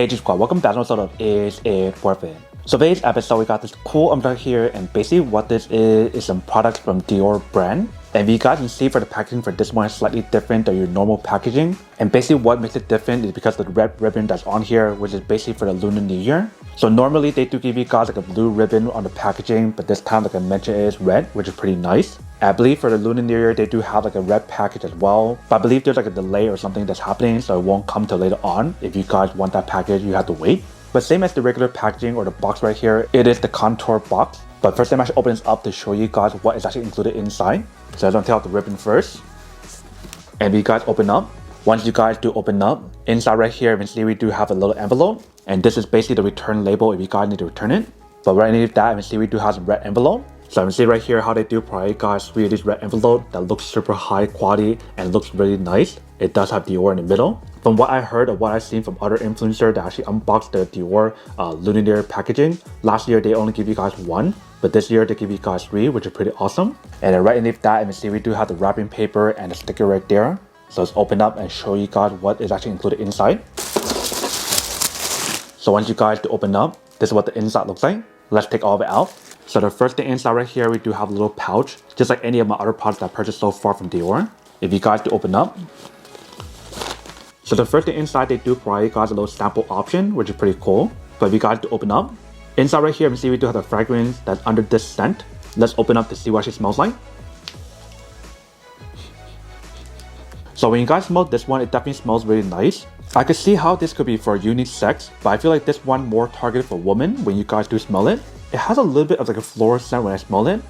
Hey G-Squad, welcome back to another episode of Is It Worth It? So today's episode we got this cool umbrella here, and basically what this is some products from Dior brand. And you guys can see for the packaging for this one is slightly different than your normal packaging. And basically what makes it different is because of the red ribbon that's on here, which is basically for the Lunar New Year. So normally they do give you guys like a blue ribbon on the packaging, but this time like I mentioned it is red, which is pretty nice. I believe for the Lunar New Year they do have like a red package as well, but I believe there's like a delay or something that's happening, so it won't come till later on. If you guys want that package, you have to wait. But same as the regular packaging or the box right here, it is the contour box. But first I'm actually open this up to show you guys what is actually included inside. So I'm gonna take out the ribbon first. And you guys open up. Once you guys do open up, inside right here, eventually we do have a little envelope. And this is basically the return label if you guys need to return it. But right underneath that, eventually we do have a red envelope. So you can see right here how they do provide guys with this red envelope that looks super high quality and looks really nice. It does have Dior in the middle. From what I heard or what I've seen from other influencers that actually unboxed the Dior Lunar New Year packaging, last year they only give you guys one, but this year they give you guys three, which is pretty awesome. And then right underneath that, you can see we do have the wrapping paper and the sticker right there. So let's open up and show you guys what is actually included inside. So once you guys do open up, this is what the inside looks like. Let's take all of it out. So the first thing inside right here, we do have a little pouch, just like any of my other products that I purchased so far from Dior. If you guys do open up. So the first thing inside, they do provide you guys a little sample option, which is pretty cool. But if you guys do open up, inside right here, you can see we do have the fragrance that's under this scent. Let's open up to see what it smells like. So when you guys smell this one, it definitely smells really nice. I could see how this could be for unisex, but I feel like this one more targeted for women when you guys do smell it. It has a little bit of like a floral scent when I smell it.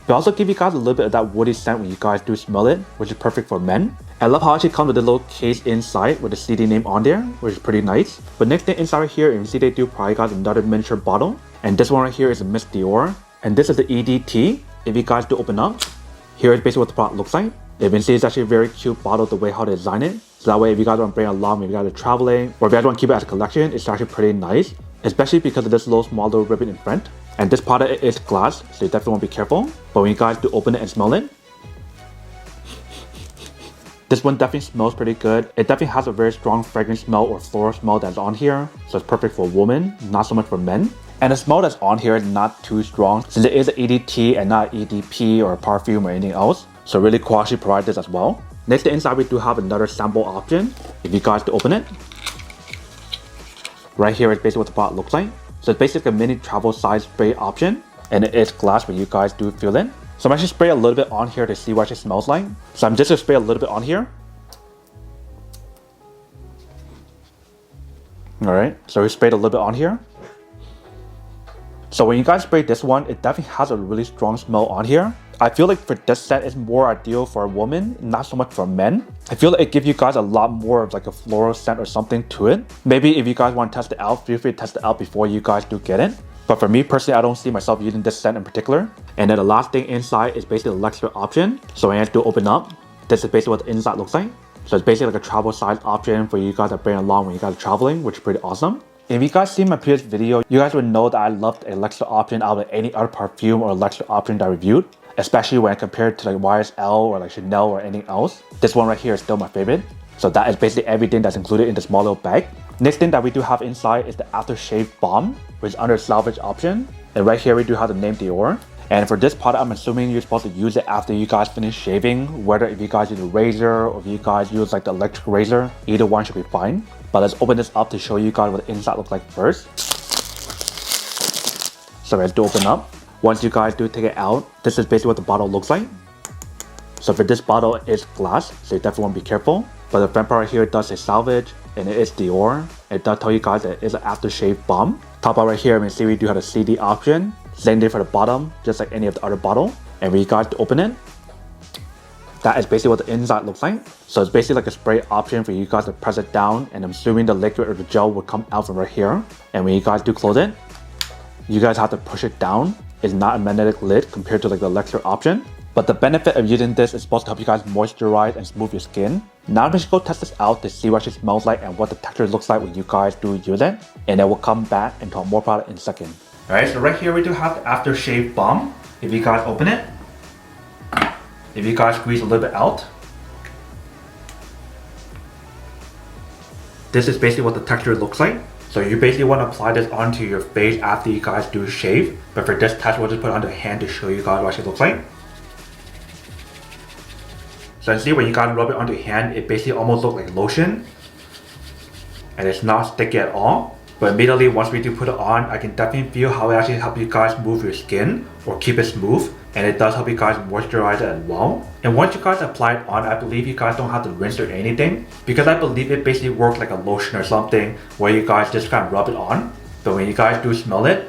But also give you guys a little bit of that woody scent when you guys do smell it, which is perfect for men. I love how it actually comes with a little case inside with the CD name on there, which is pretty nice. But next thing inside right here, you can see they do provide guys another miniature bottle. And this one right here is a Miss Dior. And this is the EDT. If you guys do open up, here is basically what the product looks like. You can see it's actually a very cute bottle the way how they design it. So that way if you guys want to bring it along, if you guys are traveling, or if you guys want to keep it as a collection, it's actually pretty nice. Especially because of this little small little ribbon in front. And this product is glass, so you definitely want to be careful. But when you guys do open it and smell it, this one definitely smells pretty good. It definitely has a very strong fragrance smell or floral smell that's on here. So it's perfect for women, not so much for men. And the smell that's on here is not too strong, since it is an EDT and not EDP or a perfume or anything else. So really cool actually provide this as well. Next to inside we do have another sample option. If you guys do open it, right here is basically what the product looks like. So it's basically a mini travel size spray option, and it is glass when you guys do feel it. So I'm actually spray a little bit on here to see what it smells like. So I'm just gonna spray a little bit on here. Alright, so we sprayed a little bit on here. So when you guys spray this one, it definitely has a really strong smell on here. I feel like for this scent, it's more ideal for a woman, not so much for men. I feel like it gives you guys a lot more of like a floral scent or something to it. Maybe if you guys want to test it out, feel free to test it out before you guys do get it. But for me personally, I don't see myself using this scent in particular. And then the last thing inside is basically the luxury option. So when you have to open up, this is basically what the inside looks like. So it's basically like a travel size option for you guys to bring along when you guys are traveling, which is pretty awesome. If you guys see my previous video, you guys would know that I loved a luxury option out of any other perfume or luxury option that I reviewed. Especially when I compare it to like YSL or like Chanel or anything else. This one right here is still my favorite. So that is basically everything that's included in the small little bag. Next thing that we do have inside is the aftershave balm, which is under salvage option. And right here we do have the name Dior. And for this product, I'm assuming you're supposed to use it after you guys finish shaving. Whether if you guys use a razor or if you guys use like the electric razor, either one should be fine. But let's open this up to show you guys what the inside looks like first. So let's do open up. Once you guys do take it out, this is basically what the bottle looks like. So for this bottle, it's glass, so you definitely want to be careful. But the front part right here does say salvage, and it is Dior. It does tell you guys that it is an aftershave balm. Top part right here, you can see we do have a CD option. Same thing for the bottom, just like any of the other bottle. And when you guys do open it, that is basically what the inside looks like. So it's basically like a spray option for you guys to press it down, and I'm assuming the liquid or the gel will come out from right here. And when you guys do close it, you guys have to push it down. It's not a magnetic lid compared to like the luxury option. But the benefit of using this is supposed to help you guys moisturize and smooth your skin. Now we should go test this out to see what it smells like and what the texture looks like when you guys do use it. And then we'll come back and talk more about it in a second. Alright, so right here we do have the aftershave balm. If you guys open it, if you guys squeeze a little bit out, this is basically what the texture looks like. So you basically want to apply this onto your face after you guys do shave. But for this test, we'll just put it on the hand to show you guys what it looks like. So you see when you guys rub it on your hand, it basically almost looks like lotion. And it's not sticky at all. But immediately once we do put it on, I can definitely feel how it actually helps you guys move your skin or keep it smooth. And it does help you guys moisturize it as well. And once you guys apply it on, I believe you guys don't have to rinse or anything. Because I believe it basically works like a lotion or something where you guys just kind of rub it on. But when you guys do smell it,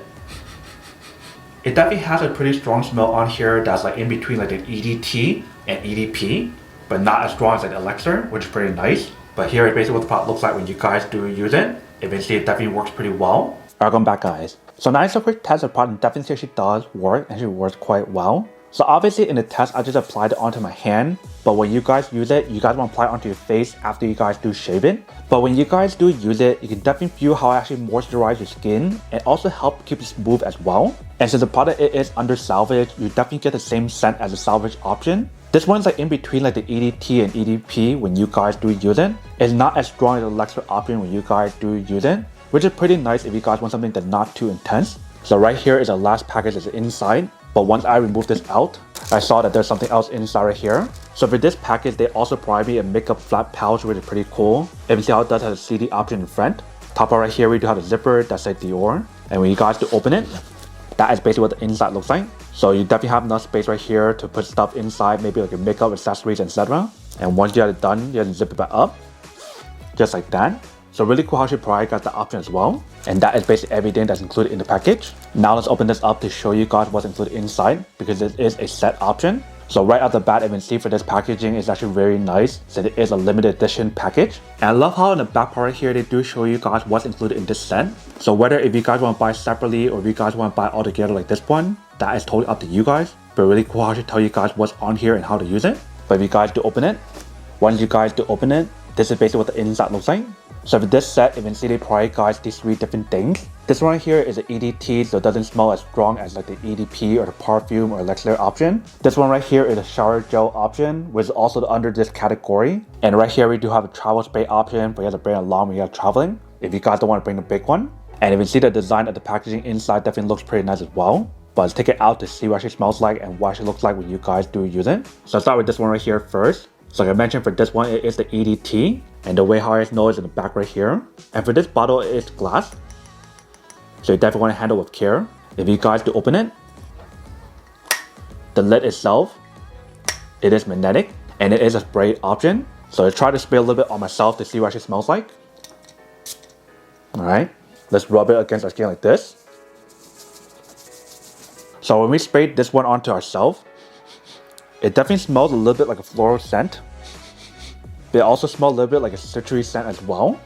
it definitely has a pretty strong smell on here that's like in between like the EDT and EDP. But not as strong as like the elixir, which is pretty nice. But here is basically what the product looks like when you guys do use it. Eventually it definitely works pretty well. Welcome back, guys. So now it's a quick test. The product definitely actually does work and it works quite well. So obviously in the test, I just applied it onto my hand. But when you guys use it, you guys want to apply it onto your face after you guys do shave it. But when you guys do use it, you can definitely feel how it actually moisturizes your skin and also help keep it smooth as well. And since the product is under salvage, you definitely get the same scent as the salvage option. This one's like in between like the EDT and EDP when you guys do use it. It's not as strong as the elixir option when you guys do use it, which is pretty nice if you guys want something that's not too intense. So right here is the last package that's inside. But once I remove this out, I saw that there's something else inside right here. So for this package, they also provide me a makeup flat pouch, which is pretty cool. If you see how it does have a CD option in front. Top part right here, we do have a zipper that says Dior. And when you guys do open it, that is basically what the inside looks like. So you definitely have enough space right here to put stuff inside, maybe like your makeup, accessories, etc. And once you have it done, you can zip it back up, just like that. So really cool how she provides guys the option as well. And that is basically everything that's included in the package. Now let's open this up to show you guys what's included inside, because this is a set option. So right out the bat, you can see for this packaging is actually very nice, since it is a limited edition package. And I love how in the back part right here, they do show you guys what's included in this set. So whether if you guys want to buy separately or if you guys want to buy all together like this one, that is totally up to you guys. But really cool how she tell you guys what's on here and how to use it. But if you guys do open it, once you guys do open it, this is basically what the inside looks like. So for this set, you can see they provide guys these 3 different things. This one here is an EDT, so it doesn't smell as strong as like the EDP or the perfume or elixir option. This one right here is a shower gel option, which is also under this category. And right here we do have a travel spray option, but you have to bring along when you're traveling, if you guys don't want to bring the big one. And if you see the design of the packaging inside, definitely looks pretty nice as well. But let's take it out to see what it smells like and what it looks like when you guys do use it. So I'll start with this one right here first. So like I mentioned, for this one, it is the EDT. And the way how I know is in the back right here. And for this bottle, it is glass. So you definitely want to handle with care. If you guys do open it, the lid itself, it is magnetic. And it is a spray option. So I try to spray a little bit on myself to see what it smells like. Alright, let's rub it against our skin like this. So when we spray this one onto ourselves, it definitely smells a little bit like a floral scent. They also smell a little bit like a citrusy scent as well.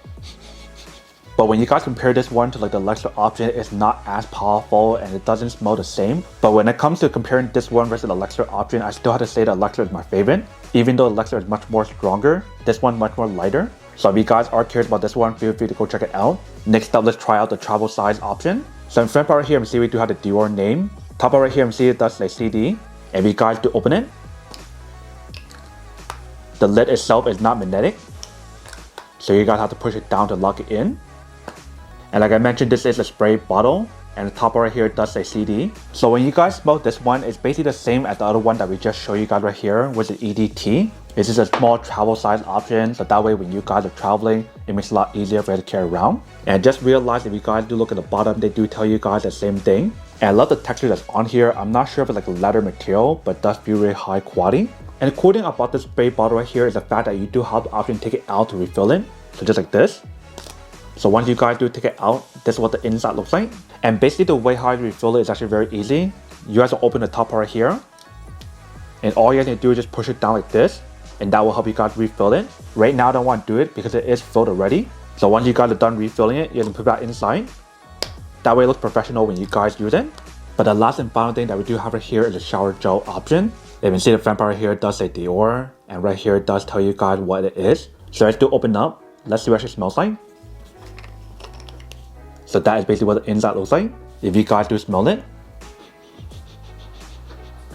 But when you guys compare this one to like the elixir option, it's not as powerful and it doesn't smell the same. But when it comes to comparing this one versus the elixir option, I still have to say the elixir is my favorite. Even though the elixir is much more stronger, this one much more lighter. So if you guys are curious about this one, feel free to go check it out. Next up, let's try out the travel size option. So in front part right here, you see we do have the Dior name. Top part right here, you see it does say CD. If you guys do open it, the lid itself is not magnetic, so you guys have to push it down to lock it in. And like I mentioned, this is a spray bottle, and the top right here does say CD. So when you guys smell this one, it's basically the same as the other one that we just showed you guys right here with the EDT. It's just a small travel size option, so that way when you guys are traveling, it makes it a lot easier for you to carry around. And just realize if you guys do look at the bottom, they do tell you guys the same thing. And I love the texture that's on here. I'm not sure if it's like a leather material, but it does feel really high quality. And the cool thing about this spray bottle right here is the fact that you do have the option to take it out to refill it. So just like this. So once you guys do take it out, this is what the inside looks like. And basically the way how you refill it is actually very easy. You guys will open the top part right here. And all you guys need to do is just push it down like this. And that will help you guys refill it. Right now I don't want to do it because it is filled already. So once you guys are done refilling it, you can put that inside. That way it looks professional when you guys use it. But the last and final thing that we do have right here is the shower gel option. You can see the front part right here does say Dior, and right here it does tell you guys what it is. So let's do open up. Let's see what it smells like. So that is basically what the inside looks like, if you guys do smell it.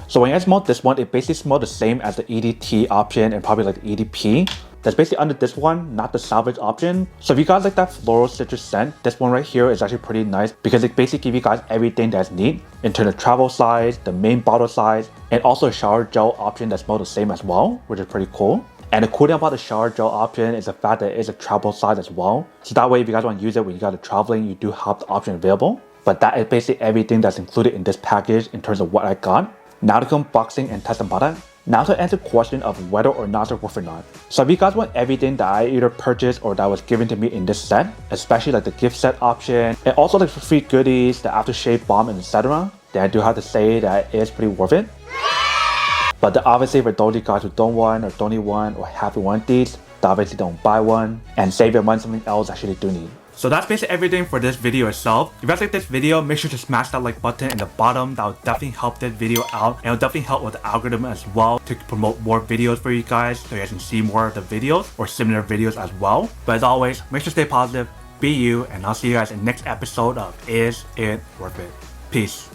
So when I smell this one, it basically smells the same as the EDT option and probably like the EDP. that's basically under this one, not the Sauvage option. So if you guys like that floral citrus scent, this one right here is actually pretty nice because it basically gives you guys everything that's neat in terms of travel size, the main bottle size, and also a shower gel option that smells the same as well, which is pretty cool. And the cool thing about the shower gel option is the fact that it is a travel size as well. So that way if you guys want to use it when you guys are traveling, you do have the option available. But that is basically everything that's included in this package in terms of what I got. Now to unboxing and test the product. Now to answer the question of whether or not it's worth or not. So if you guys want everything that I either purchased or that was given to me in this set, especially like the gift set option, and also like the free goodies, the aftershave balm, and etc., then I do have to say that it is pretty worth it. But obviously for those of you guys who don't want or don't need one or haven't want these, obviously don't buy one and save your money on something else that you actually do need. So that's basically everything for this video itself. If you guys like this video, make sure to smash that like button in the bottom. That will definitely help this video out, and it will definitely help with the algorithm as well to promote more videos for you guys so you guys can see more of the videos or similar videos as well. But as always, make sure to stay positive, be you, and I'll see you guys in the next episode of Is It Worth It? Peace.